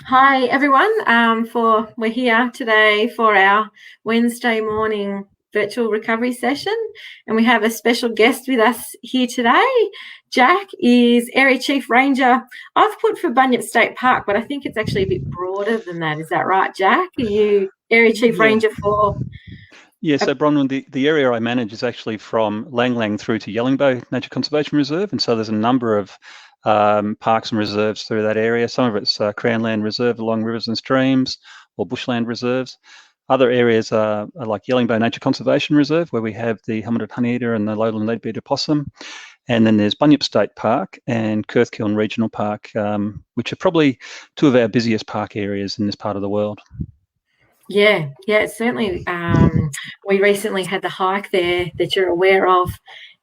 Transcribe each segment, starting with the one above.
Hi everyone. We're here today for our Wednesday morning virtual recovery session, and we have a special guest with us here today. Jack is Area Chief Ranger. I've put for Bunyip State Park, but I think it's actually a bit broader than that. Is that right, Jack? Are you Area Chief Ranger for? Yeah, so Bronwyn, the area I manage is actually from Lang Lang through to Yellingbo Nature Conservation Reserve, and so there's a number of parks and reserves through that area. Some of it's Crown Land Reserve along rivers and streams, or bushland reserves. Other areas are like Yellingbo Nature Conservation Reserve, where we have the helmeted honeyeater and the lowland leadbeater opossum. And then there's Bunyip State Park and Kirthkiln Regional Park, which are probably two of our busiest park areas in this part of the world. Yeah, certainly. We recently had the hike there that you're aware of,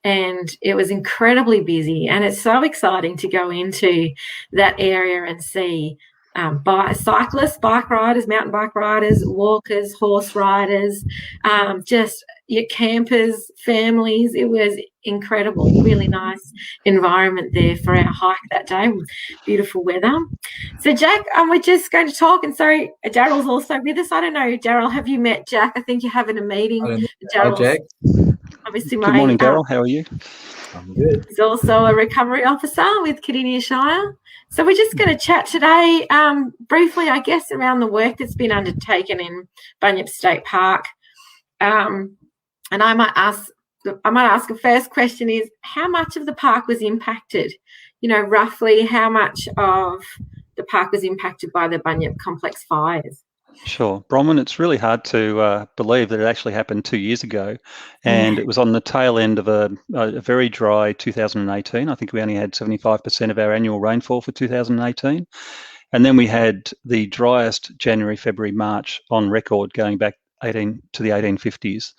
and it was incredibly busy, and it's so exciting to go into that area and see cyclists, bike riders, mountain bike riders, walkers, horse riders, just your campers, families. It was incredible, really nice environment there for our hike that day with beautiful weather. So Jack, we're just going to talk, and sorry, Daryl's also with us. I don't know, Daryl, have you met Jack? I think you're having a meeting. Hi, Jack. Obviously, Good morning, Daryl. How are you? I'm good. He's also a recovery officer with Cardinia Shire. So we're just going to chat today briefly, I guess, around the work that's been undertaken in Bunyip State Park. And I might ask the first question is, how much of the park was impacted? You know, roughly how much of the park was impacted by the Bunyip Complex fires? Sure. Bronwyn, it's really hard to believe that it actually happened 2 years ago, and it was on the tail end of a very dry 2018. I think we only had 75% of our annual rainfall for 2018. And then we had the driest January, February, March on record going back to the 1850s.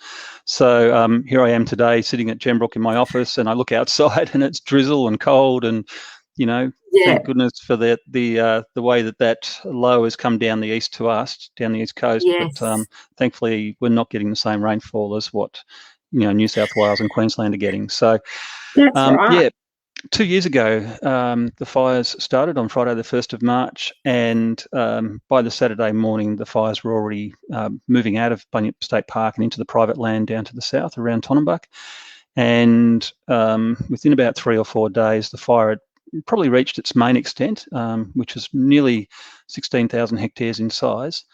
So here I am today sitting at Gembrook in my office, and I look outside and it's drizzle and cold, and thank goodness for the way that low has come down the east to us, down the east coast. Yes. But thankfully, we're not getting the same rainfall as what New South Wales and Queensland are getting. So, that's right. 2 years ago, the fires started on Friday, the 1st of March, and by the Saturday morning, the fires were already moving out of Bunyip State Park and into the private land down to the south around Tonnumbuck. And within about 3 or 4 days, the fire had probably reached its main extent, which is nearly 16,000 hectares in size,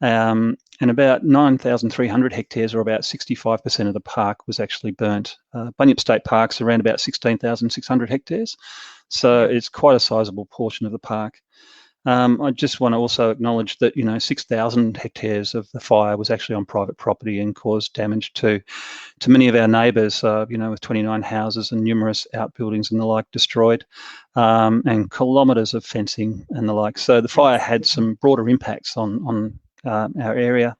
and about 9,300 hectares, or about 65% of the park, was actually burnt. Bunyip State Park's around about 16,600 hectares, so it's quite a sizable portion of the park. I just want to also acknowledge that 6,000 hectares of the fire was actually on private property and caused damage to many of our neighbours. With 29 houses and numerous outbuildings and the like destroyed, and kilometres of fencing and the like. So the fire had some broader impacts on our area.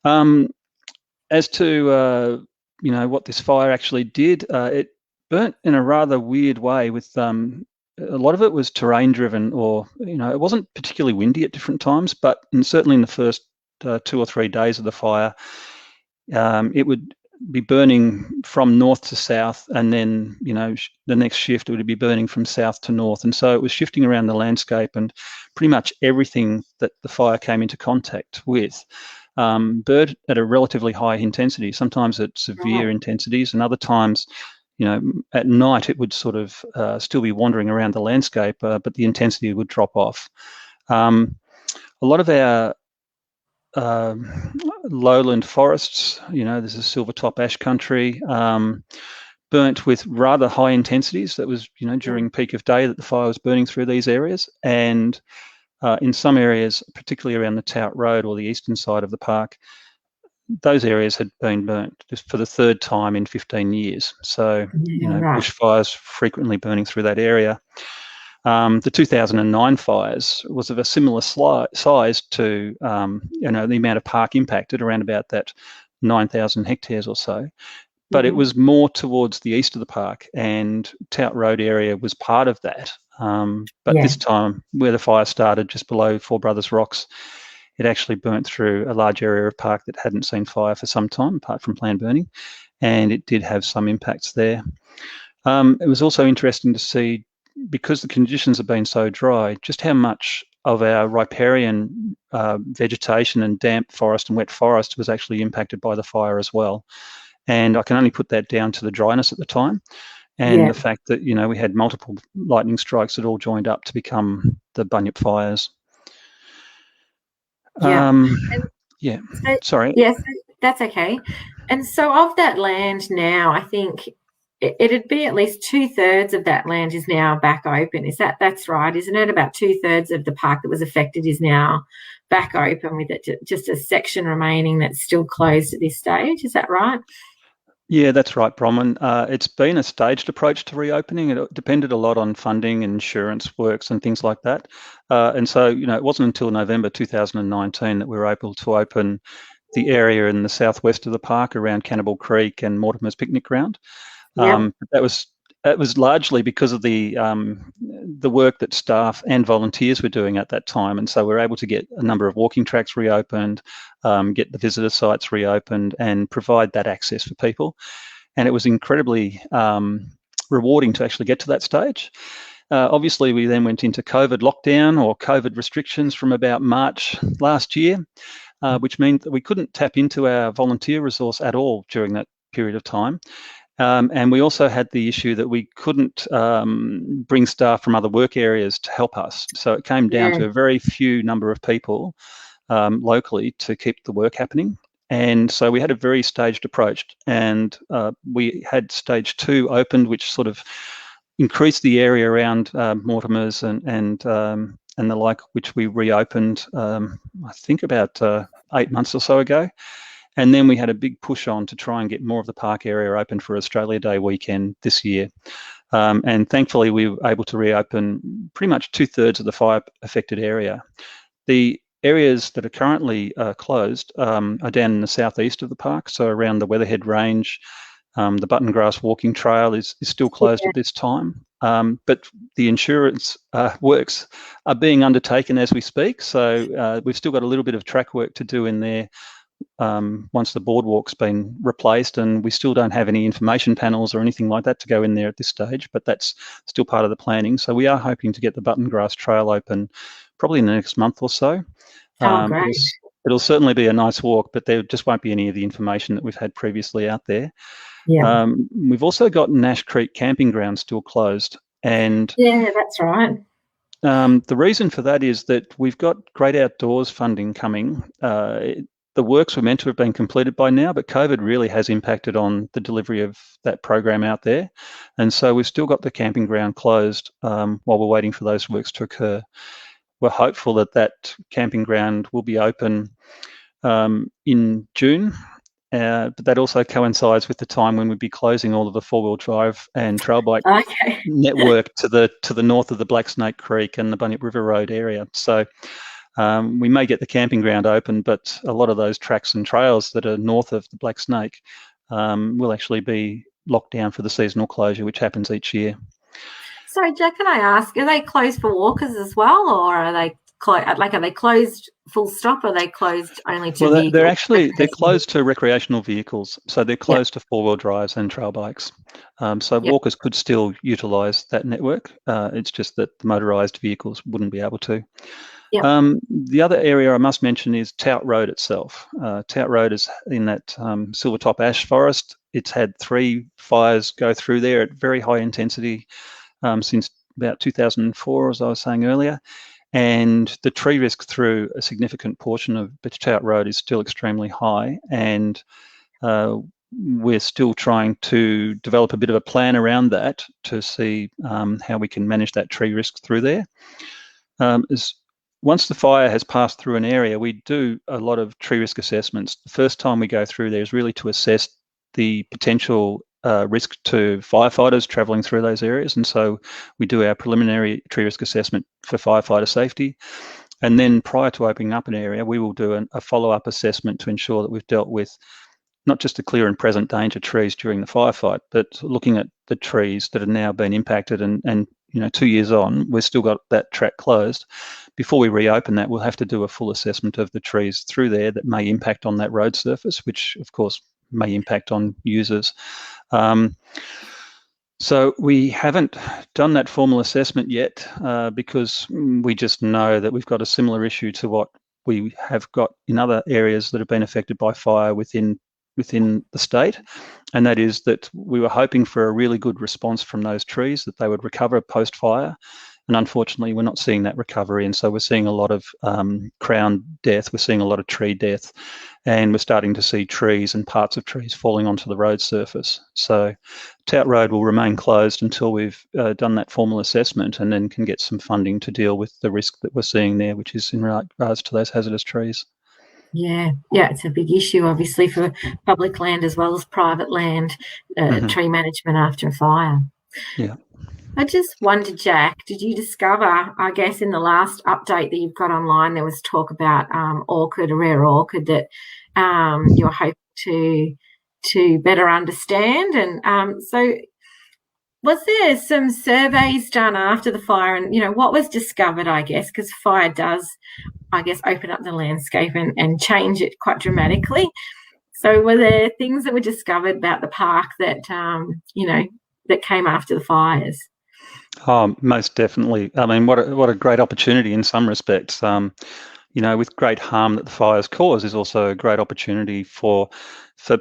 As to what this fire actually did, it burnt in a rather weird way. With a lot of it was terrain driven, or it wasn't particularly windy at different times, but certainly in the first 2 or 3 days of the fire, it would be burning from north to south, and then the next shift it would be burning from south to north, and so it was shifting around the landscape, and pretty much everything that the fire came into contact with burned at a relatively high intensity, sometimes at severe intensities, and other times at night it would sort of still be wandering around the landscape, but the intensity would drop off. A lot of our lowland forests, this is silvertop ash country, burnt with rather high intensities. That was, during peak of day that the fire was burning through these areas. And in some areas, particularly around the Tout Road or the eastern side of the park, those areas had been burnt just for the 3rd time in 15 years. So, bushfires frequently burning through that area. The 2009 fires was of a similar size to, the amount of park impacted, around about that 9,000 hectares or so. But it was more towards the east of the park, and Tout Road area was part of that. This time, where the fire started, just below Four Brothers Rocks, it actually burnt through a large area of park that hadn't seen fire for some time, apart from planned burning, and it did have some impacts there. It was also interesting to see, because the conditions have been so dry, just how much of our riparian vegetation and damp forest and wet forest was actually impacted by the fire as well. And I can only put that down to the dryness at the time and the fact that, we had multiple lightning strikes that all joined up to become the Bunyip fires. Sorry. Yes, that's okay. And so of that land now, I think it'd be at least 2/3 of that land is now back open. That's right, isn't it? About 2/3 of the park that was affected is now back open, with it just a section remaining that's still closed at this stage. Is that right? Yeah, that's right, Bronwyn. It's been a staged approach to reopening. It depended a lot on funding, insurance works and things like that. And so, it wasn't until November 2019 that we were able to open the area in the southwest of the park around Cannibal Creek and Mortimer's Picnic Ground. That was largely because of the work that staff and volunteers were doing at that time, and so we were able to get a number of walking tracks reopened, get the visitor sites reopened, and provide that access for people. And it was incredibly rewarding to actually get to that stage. Obviously, we then went into COVID lockdown or COVID restrictions from about March last year, which meant that we couldn't tap into our volunteer resource at all during that period of time. And we also had the issue that we couldn't bring staff from other work areas to help us. So it came down to a very few number of people locally to keep the work happening. And so we had a very staged approach, and we had stage 2 opened, which sort of increased the area around Mortimer's and the like, which we reopened, I think about 8 months or so ago. And then we had a big push on to try and get more of the park area open for Australia Day weekend this year. And thankfully, we were able to reopen pretty much 2/3 of the fire-affected area. The areas that are currently closed are down in the southeast of the park, so around the Weatherhead Range. The Buttongrass Walking Trail is still closed at this time. But the insurance works are being undertaken as we speak. So we've still got a little bit of track work to do in there once the boardwalk's been replaced, and we still don't have any information panels or anything like that to go in there at this stage, but that's still part of the planning. So we are hoping to get the Buttongrass Trail open probably in the next month or so. Great. It'll certainly be a nice walk, but there just won't be any of the information that we've had previously out there. We've also got Nash Creek Camping Ground still closed. And that's right. The reason for that is that we've got Great Outdoors funding coming. The works were meant to have been completed by now, but COVID really has impacted on the delivery of that program out there. And so we've still got the camping ground closed while we're waiting for those works to occur. We're hopeful that that camping ground will be open in June, but that also coincides with the time when we'd be closing all of the four-wheel drive and trail bike network to the north of the Black Snake Creek and the Bunyip River Road area. So we may get the camping ground open, but a lot of those tracks and trails that are north of the Black Snake will actually be locked down for the seasonal closure, which happens each year. Sorry, Jack, can I ask, are they closed for walkers as well, or are they are they closed full stop, or are they closed only to vehicles? They're closed to recreational vehicles, so they're closed to four-wheel drives and trail bikes. So walkers could still utilise that network. It's just that the motorised vehicles wouldn't be able to. The other area I must mention is Tout Road itself. Tout Road is in that Silvertop ash forest. It's had 3 fires go through there at very high intensity since about 2004, as I was saying earlier. And the tree risk through a significant portion of Tout Road is still extremely high. And we're still trying to develop a bit of a plan around that to see how we can manage that tree risk through there. Once the fire has passed through an area, we do a lot of tree risk assessments. The first time we go through there is really to assess the potential risk to firefighters travelling through those areas. And so we do our preliminary tree risk assessment for firefighter safety. And then prior to opening up an area, we will do a follow-up assessment to ensure that we've dealt with not just the clear and present danger trees during the firefight, but looking at the trees that have now been impacted and 2 years on, we've still got that track closed. Before we reopen that, we'll have to do a full assessment of the trees through there that may impact on that road surface, which of course may impact on users. So we haven't done that formal assessment yet because we just know that we've got a similar issue to what we have got in other areas that have been affected by fire within the state, and that is that we were hoping for a really good response from those trees, that they would recover post-fire, and unfortunately we're not seeing that recovery, and so we're seeing a lot of crown death, we're seeing a lot of tree death, and we're starting to see trees and parts of trees falling onto the road surface. So Tout Road will remain closed until we've done that formal assessment and then can get some funding to deal with the risk that we're seeing there, which is in regards to those hazardous trees. Yeah, it's a big issue, obviously, for public land as well as private land, tree management after a fire. Yeah. I just wondered, Jack, did you discover, I guess in the last update that you've got online, there was talk about a rare orchid that you're hoping to better understand. And so was there some surveys done after the fire, and, what was discovered, I guess, because fire does, I guess, open up the landscape and change it quite dramatically. So were there things that were discovered about the park that, that came after the fires? Oh, most definitely. I mean, what a great opportunity in some respects. With great harm that the fires cause is also a great opportunity for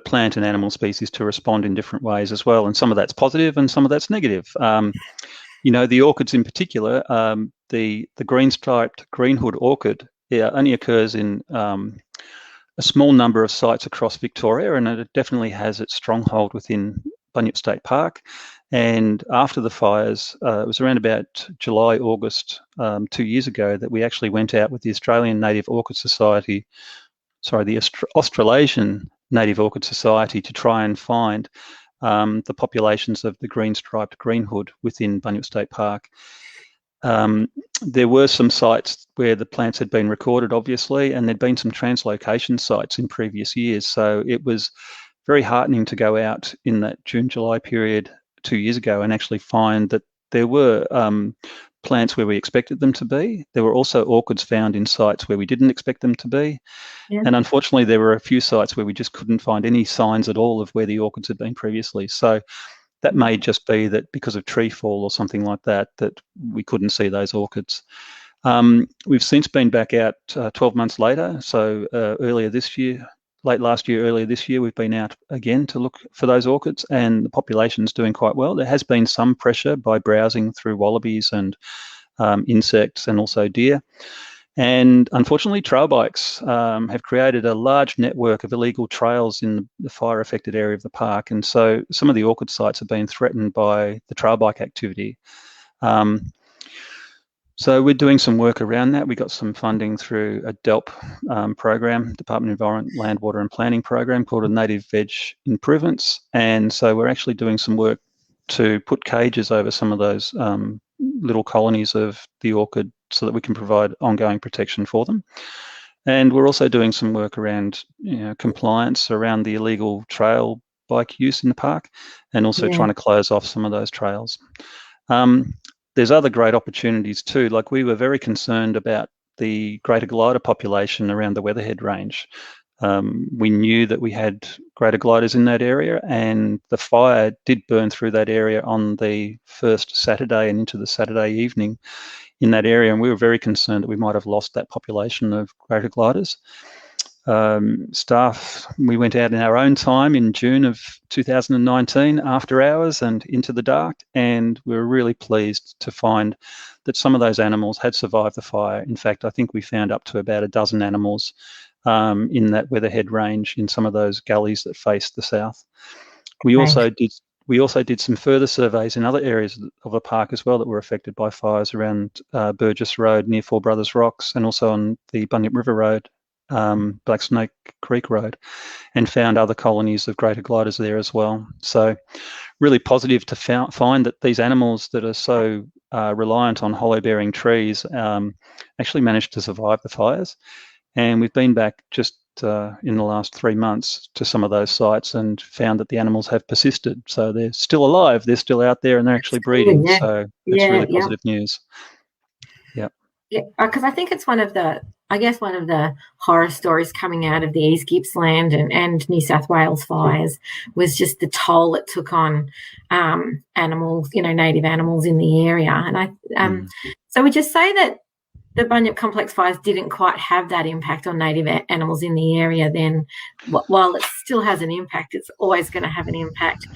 plant and animal species to respond in different ways as well. And some of that's positive and some of that's negative. The orchids in particular, the green-striped greenhood orchid only occurs in a small number of sites across Victoria, and it definitely has its stronghold within Bunyip State Park. And after the fires, it was around about July, August 2 years ago that we actually went out with the Australian Native Orchid Society, the Australasian Native Orchid Society, to try and find the populations of the green-striped greenhood within Bunyip State Park. There were some sites where the plants had been recorded, obviously, and there'd been some translocation sites in previous years. So it was very heartening to go out in that June-July period 2 years ago and actually find that there were plants where we expected them to be. There were also orchids found in sites where we didn't expect them to be. Yeah. And unfortunately, there were a few sites where we just couldn't find any signs at all of where the orchids had been previously. So that may just be that because of tree fall or something like that, that we couldn't see those orchids. We've since been back out 12 months later. So late last year, earlier this year, we've been out again to look for those orchids, and the population's doing quite well. There has been some pressure by browsing through wallabies and insects and also deer. And unfortunately, trail bikes have created a large network of illegal trails in the fire-affected area of the park. And so some of the orchid sites have been threatened by the trail bike activity. So we're doing some work around that. We got some funding through a DELP program, Department of Environment, Land, Water and Planning program, called a Native Veg Improvements. And so we're actually doing some work to put cages over some of those little colonies of the orchid so that we can provide ongoing protection for them. And we're also doing some work around compliance around the illegal trail bike use in the park, and also trying to close off some of those trails. There's other great opportunities too. Like, we were very concerned about the greater glider population around the Weatherhead range. We knew that we had greater gliders in that area, and the fire did burn through that area on the first Saturday and into the Saturday evening in that area, and we were very concerned that we might have lost that population of greater gliders. Staff, we went out in our own time in June of 2019 after hours and into the dark, and we were really pleased to find that some of those animals had survived the fire. In fact, I think we found up to about a dozen animals in that Weatherhead range in some of those gullies that faced the south. We also did some further surveys in other areas of the park as well that were affected by fires around Burgess Road near Four Brothers Rocks, and also on the Bunyip River Road, Black Snake Creek Road, and found other colonies of greater gliders there as well. So really positive to find that these animals that are so reliant on hollow-bearing trees actually managed to survive the fires. And we've been back just in the last 3 months to some of those sites and found that the animals have persisted. So they're still alive, they're still out there, and they're actually breeding. So it's really positive news. Yeah, because I think it's one of the I guess one of the horror stories coming out of the East Gippsland and New South Wales fires was just the toll it took on animals, native animals in the area. And so we just say that the Bunyip Complex fires didn't quite have that impact on native animals in the area. Then, while it still has an impact, it's always going to have an impact.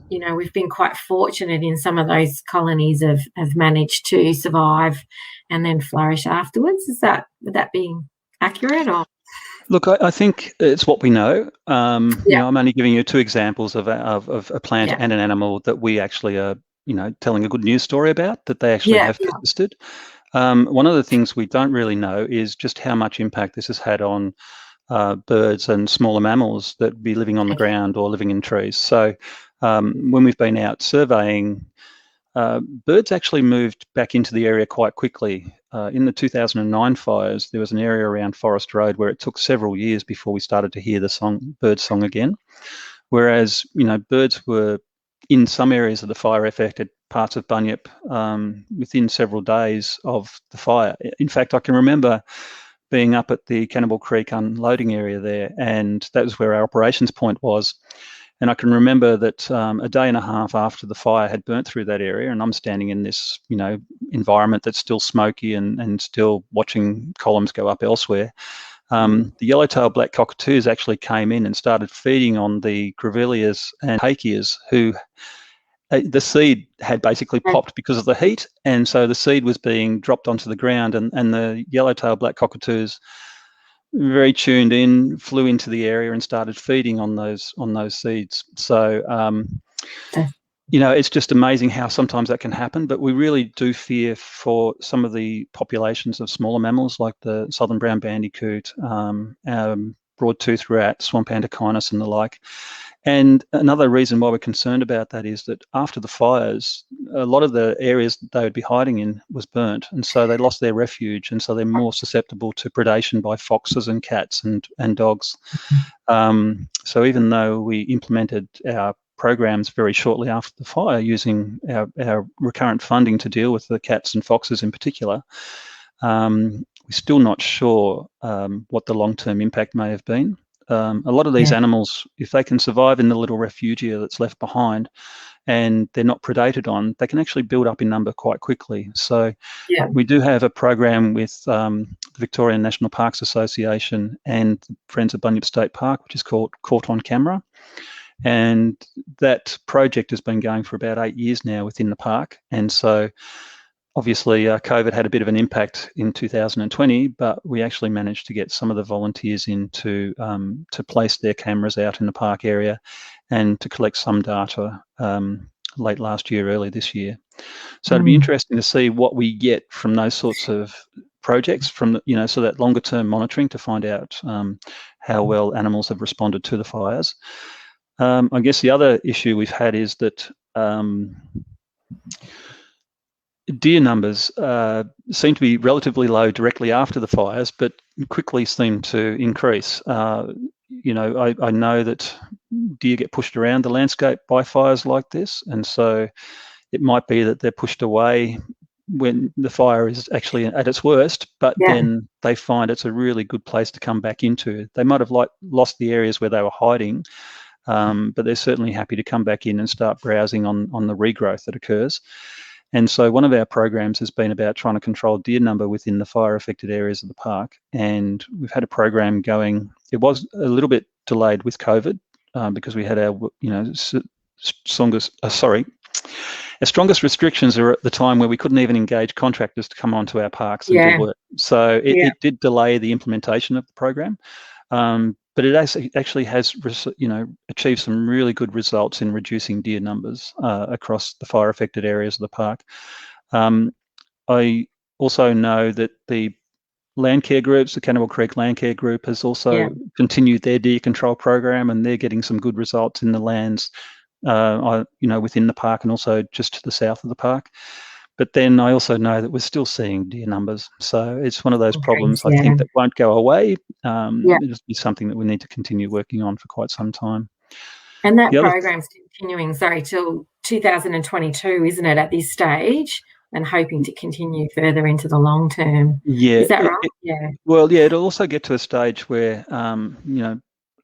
We've been quite fortunate in some of those colonies have managed to survive and then flourish afterwards. Would that be accurate? Or look, I think it's what we know. I'm only giving you two examples of a plant and an animal that we actually are, telling a good news story about, that they actually have persisted. One of the things we don't really know is just how much impact this has had on birds and smaller mammals that be living on the ground or living in trees. So when we've been out surveying, birds actually moved back into the area quite quickly. In the 2009 fires, there was an area around Forest Road where it took several years before we started to hear the bird song again. Whereas, birds were in some areas of the fire-affected parts of Bunyip within several days of the fire. In fact, I can remember being up at the Cannibal Creek unloading area there, and that was where our operations point was. And I can remember that a day and a half after the fire had burnt through that area, and I'm standing in this, environment that's still smoky and still watching columns go up elsewhere. The yellow-tailed black cockatoos actually came in and started feeding on the grevilleas and hakeas, who the seed had basically popped because of the heat, and so the seed was being dropped onto the ground, and the yellow-tailed black cockatoos, very tuned in, flew into the area and started feeding on those seeds. So it's just amazing how sometimes that can happen. But we really do fear for some of the populations of smaller mammals like the southern brown bandicoot, broad-toothed rat, swamp antechinus, and the like. And another reason why we're concerned about that is that after the fires, a lot of the areas that they would be hiding in was burnt, and so they lost their refuge, and so they're more susceptible to predation by foxes and cats and dogs. So even though we implemented our programs very shortly after the fire using our recurrent funding to deal with the cats and foxes in particular, we're still not sure what the long-term impact may have been. A lot of these animals, if they can survive in the little refugia that's left behind and they're not predated on, they can actually build up in number quite quickly. So we do have a program with the Victorian National Parks Association and Friends of Bunyip State Park, which is called Caught on Camera. And that project has been going for about 8 years now within the park. And so obviously, COVID had a bit of an impact in 2020, but we actually managed to get some of the volunteers in to place their cameras out in the park area and to collect some data late last year, early this year. So it'd be interesting to see what we get from those sorts of projects, from so that longer term monitoring to find out how well animals have responded to the fires. I guess the other issue we've had is that deer numbers seem to be relatively low directly after the fires, but quickly seem to increase. I know that deer get pushed around the landscape by fires like this, and so it might be that they're pushed away when the fire is actually at its worst, but then they find it's a really good place to come back into. They might have lost the areas where they were hiding, but they're certainly happy to come back in and start browsing on the regrowth that occurs. And so one of our programs has been about trying to control deer number within the fire-affected areas of the park. And we've had a program going. It was a little bit delayed with COVID because we had our, our strongest restrictions are at the time where we couldn't even engage contractors to come onto our parks and do work. So it did delay the implementation of the program. But it actually has, achieved some really good results in reducing deer numbers across the fire-affected areas of the park. I also know that the land care groups, the Cannibal Creek Land Care Group, has also continued their deer control program, and they're getting some good results in the lands, within the park and also just to the south of the park. But then I also know that we're still seeing deer numbers. So it's one of those problems, I think, that won't go away. It'll be something that we need to continue working on for quite some time. And that program's continuing, till 2022, isn't it, at this stage? and hoping to continue further into the long term. Yeah. Is that right? Yeah. Well, yeah, it'll also get to a stage where,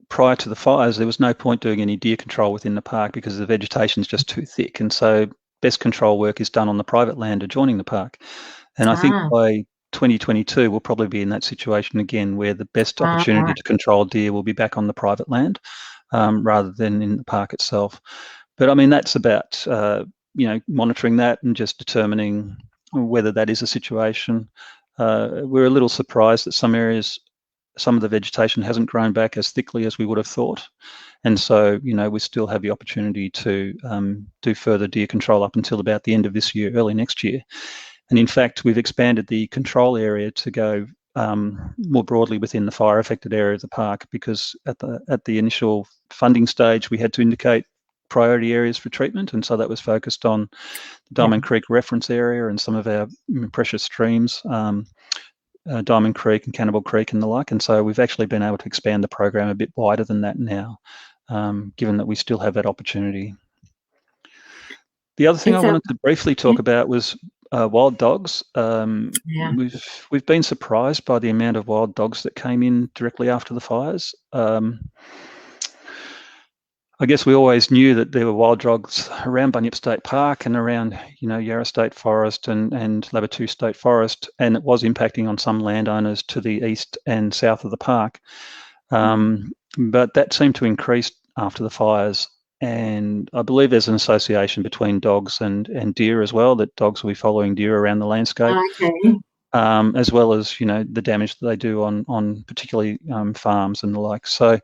prior to the fires, there was no point doing any deer control within the park because the vegetation is just too thick. And so best control work is done on the private land adjoining the park. And I think by 2022, we'll probably be in that situation again where the best opportunity to control deer will be back on the private land rather than in the park itself. But I mean, that's about, monitoring that and just determining whether that is a situation. We're a little surprised that some areas, some of the vegetation hasn't grown back as thickly as we would have thought. And so, we still have the opportunity to do further deer control up until about the end of this year, early next year. And in fact, we've expanded the control area to go more broadly within the fire affected area of the park, because at the initial funding stage, we had to indicate priority areas for treatment. And so that was focused on the Diamond Creek reference area and some of our precious streams, Diamond Creek and Cannibal Creek and the like. And so we've actually been able to expand the program a bit wider than that now, given that we still have that opportunity. The other thing I wanted to briefly talk about was wild dogs. We've been surprised by the amount of wild dogs that came in directly after the fires. I guess we always knew that there were wild dogs around Bunyip State Park and around, Yarra State Forest and Labattu State Forest, and it was impacting on some landowners to the east and south of the park. But that seemed to increase after the fires, and I believe there's an association between dogs and deer as well, that dogs will be following deer around the landscape, as well as, the damage that they do on particularly farms and the like. So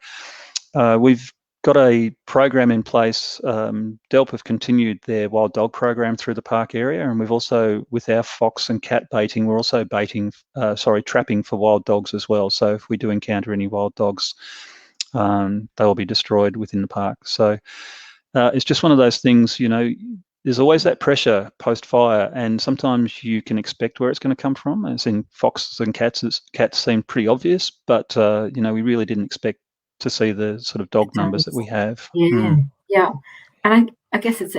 we've got a program in place. DELP have continued their wild dog program through the park area, and we've also, with our fox and cat baiting, we're also trapping for wild dogs as well. So if we do encounter any wild dogs, they will be destroyed within the park. So it's just one of those things, there's always that pressure post-fire, and sometimes you can expect where it's going to come from. As in foxes and cats seem pretty obvious, but, we really didn't expect to see the sort of dog numbers that we have. Yeah. And I guess it's,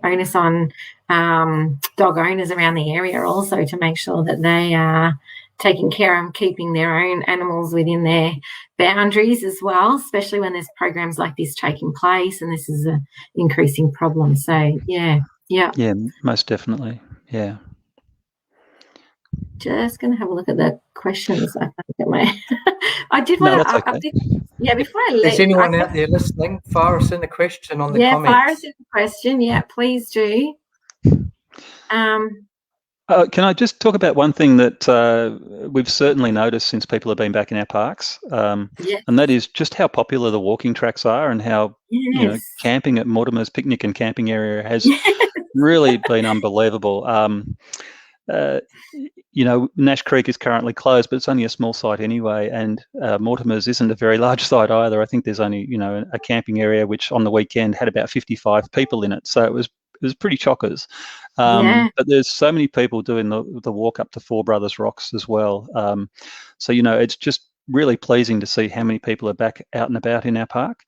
onus on dog owners around the area also to make sure that they are taking care of keeping their own animals within their boundaries as well, especially when there's programs like this taking place and this is an increasing problem. So, yeah, most definitely, yeah. Just going to have a look at the questions. I think I did want to. Before I leave. Is anyone out there listening? Fire us in a question on the comments. Yeah, fire us in a question. Yeah, please do. Can I just talk about one thing that we've certainly noticed since people have been back in our parks, and that is just how popular the walking tracks are, and how camping at Mortimer's picnic and camping area has really been unbelievable. Nash Creek is currently closed, but it's only a small site anyway, and Mortimer's isn't a very large site either. I think there's only, a camping area which on the weekend had about 55 people in it, so it was pretty chockers. But there's so many people doing the walk up to Four Brothers Rocks as well. So, it's just really pleasing to see how many people are back out and about in our park.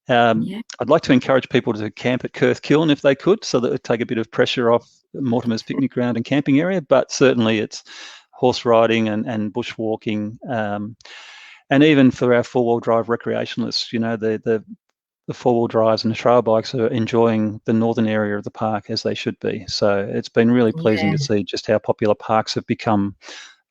I'd like to encourage people to camp at Kurth Kiln if they could, so that it would take a bit of pressure off Mortimer's picnic ground and camping area. But certainly it's horse riding and bushwalking, and even for our four-wheel drive recreationalists, the four-wheel drives and the trail bikes are enjoying the northern area of the park as they should be. So it's been really pleasing to see just how popular parks have become.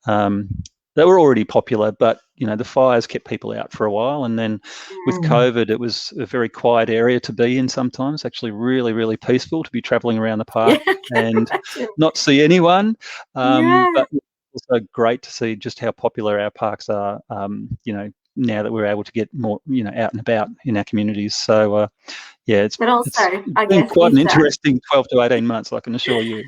They were already popular, but the fires kept people out for a while, and then with COVID, it was a very quiet area to be in sometimes. Actually, really, really peaceful to be travelling around the park and not see anyone. But also great to see just how popular our parks are. Now that we're able to get more, out and about in our communities. So, it's been quite an interesting 12 to 18 months, I can assure you.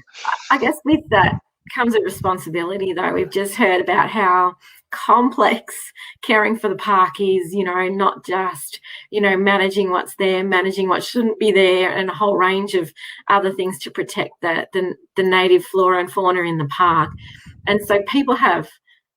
I guess with that comes a responsibility, though. We've just heard about how complex caring for the park is, not just, managing what's there, managing what shouldn't be there, and a whole range of other things to protect the native flora and fauna in the park. And so people have,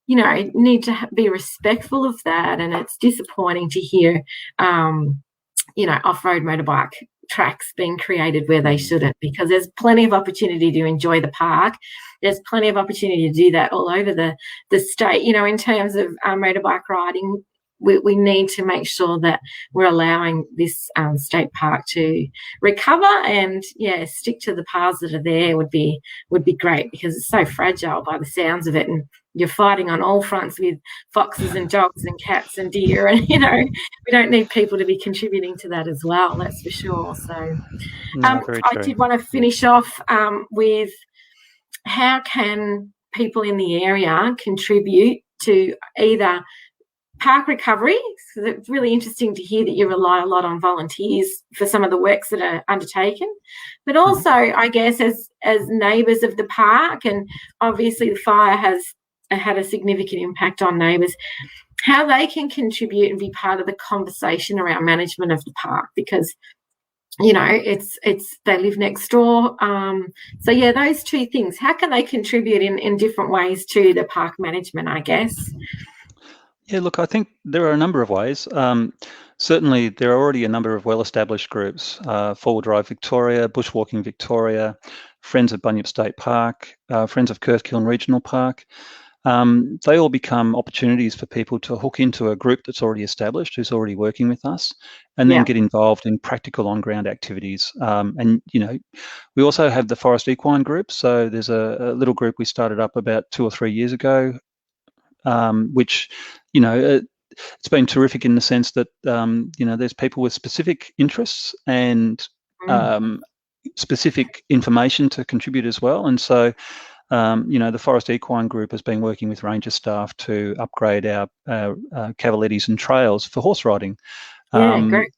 need to be respectful of that, and it's disappointing to hear, off-road motorbike tracks being created where they shouldn't, because there's plenty of opportunity to enjoy the park. There's plenty of opportunity to do that all over the state. You know, in terms of motorbike riding, we need to make sure that we're allowing this state park to recover, and stick to the paths that are there would be great, because it's so fragile by the sounds of it, and you're fighting on all fronts with foxes and dogs and cats and deer, and we don't need people to be contributing to that as well, that's for sure. So I did want to finish off with how can people in the area contribute to either park recovery. So it's really interesting to hear that you rely a lot on volunteers for some of the works that are undertaken, but also, I guess, as neighbours of the park, and obviously the fire has had a significant impact on neighbours, how they can contribute and be part of the conversation around management of the park, because it's they live next door. So those two things. How can they contribute in different ways to the park management, I guess? Yeah, look, I think there are a number of ways. Certainly, there are already a number of well-established groups: Four-Wheel Drive Victoria, Bushwalking Victoria, Friends of Bunyip State Park, Friends of Kirkgillen Regional Park. They all become opportunities for people to hook into a group that's already established, who's already working with us, and then get involved in practical on-ground activities. And we also have the Forest Equine group. So there's a little group we started up about 2 or 3 years ago, which it's been terrific in the sense that there's people with specific interests and specific information to contribute as well. And so the Forest Equine group has been working with ranger staff to upgrade our cavalettis and trails for horse riding. Great.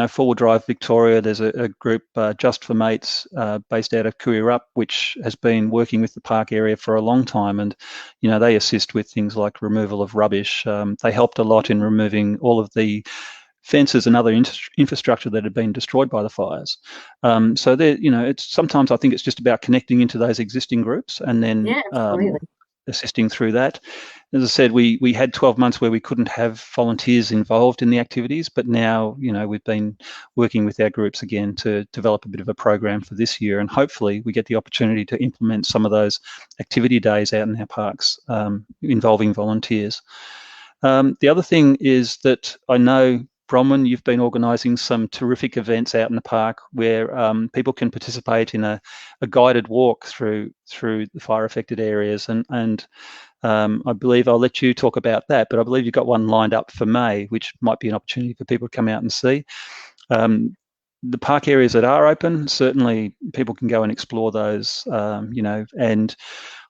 Four-Wheel Drive Victoria, there's a group, Just for Mates, based out of Kooyurup, which has been working with the park area for a long time, and they assist with things like removal of rubbish. They helped a lot in removing all of the fences and other infrastructure that had been destroyed by the fires. So there, it's sometimes I think it's just about connecting into those existing groups and then assisting through that. As I said, we had 12 months where we couldn't have volunteers involved in the activities, but now, we've been working with our groups again to develop a bit of a program for this year, and hopefully we get the opportunity to implement some of those activity days out in our parks involving volunteers. The other thing is that I know, Bronwyn, you've been organising some terrific events out in the park where people can participate in a guided walk through the fire-affected areas, and I believe I'll let you talk about that, but I believe you've got one lined up for May, which might be an opportunity for people to come out and see. The park areas that are open, certainly people can go and explore those, and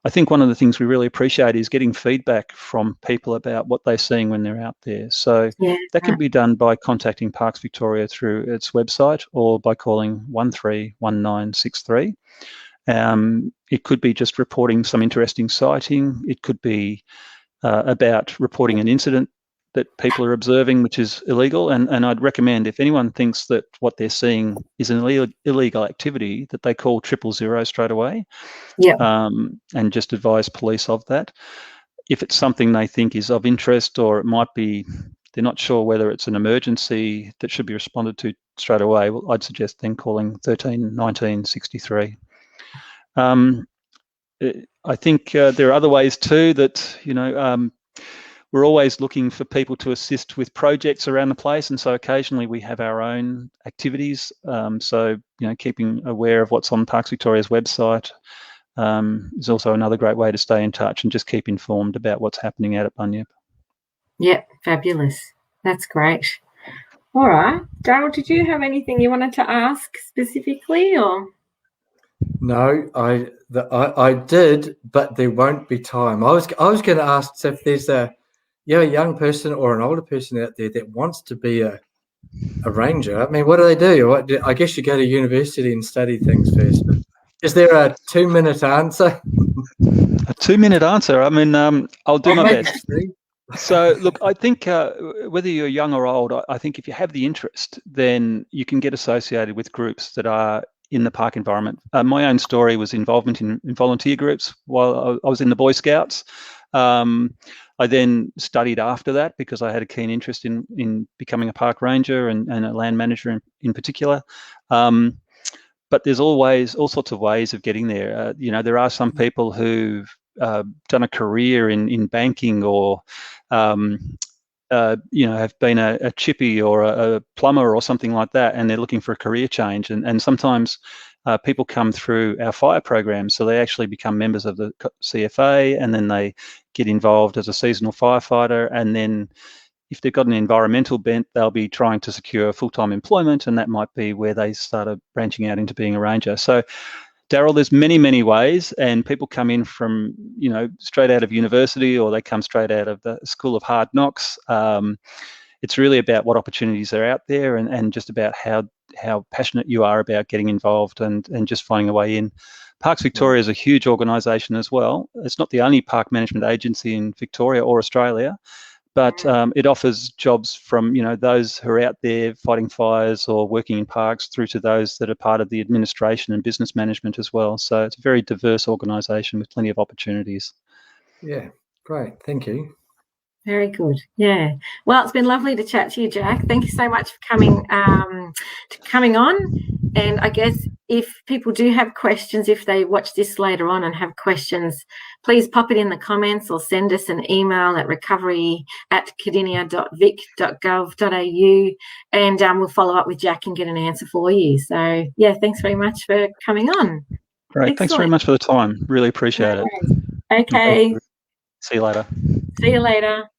I think one of the things we really appreciate is getting feedback from people about what they're seeing when they're out there. So that can be done by contacting Parks Victoria through its website or by calling 131963. It could be just reporting some interesting sighting. It could be about reporting an incident that people are observing, which is illegal. And I'd recommend, if anyone thinks that what they're seeing is an illegal activity, that they call 000 straight away, and just advise police of that. If it's something they think is of interest, or it might be, they're not sure whether it's an emergency that should be responded to straight away, well, I'd suggest then calling 131963. I think there are other ways too that, we're always looking for people to assist with projects around the place, and so occasionally we have our own activities. So, keeping aware of what's on Parks Victoria's website is also another great way to stay in touch and just keep informed about what's happening out at Bunyip. Yeah, fabulous. That's great. All right. Daryl, did you have anything you wanted to ask specifically, or? No, I did, but there won't be time. I was going to ask if there's a young person or an older person out there that wants to be a ranger. I mean, what do they do? I guess you go to university and study things first. But is there a 2-minute answer? A 2-minute answer? I mean, I'll do my best. So, look, I think whether you're young or old, I think if you have the interest, then you can get associated with groups that are in the park environment. My own story was involvement in volunteer groups while I was in the Boy Scouts. I then studied after that because I had a keen interest in becoming a park ranger and a land manager in particular. But there's always all sorts of ways of getting there. There are some people who've done a career in banking or have been a chippy or a plumber or something like that, and they're looking for a career change. And sometimes people come through our fire program, so they actually become members of the CFA, and then they get involved as a seasonal firefighter. And then if they've got an environmental bent, they'll be trying to secure full-time employment, and that might be where they started branching out into being a ranger. So Daryl, there's many, many ways, and people come in from, straight out of university, or they come straight out of the School of Hard Knocks. It's really about what opportunities are out there, and just about how passionate you are about getting involved and just finding a way in. Parks Victoria is a huge organisation as well. It's not the only park management agency in Victoria or Australia, but it offers jobs from those who are out there fighting fires or working in parks through to those that are part of the administration and business management as well. So it's a very diverse organisation with plenty of opportunities. Yeah, great. Thank you. Very good. Yeah. Well, it's been lovely to chat to you, Jack. Thank you so much for coming on. And I guess if people do have questions, if they watch this later on and have questions, please pop it in the comments or send us an email at recovery@cardinia.vic.gov.au, and we'll follow up with Jack and get an answer for you. So, yeah, thanks very much for coming on. Great. Excellent. Thanks very much for the time. Really appreciate it. Okay. See you later. See you later.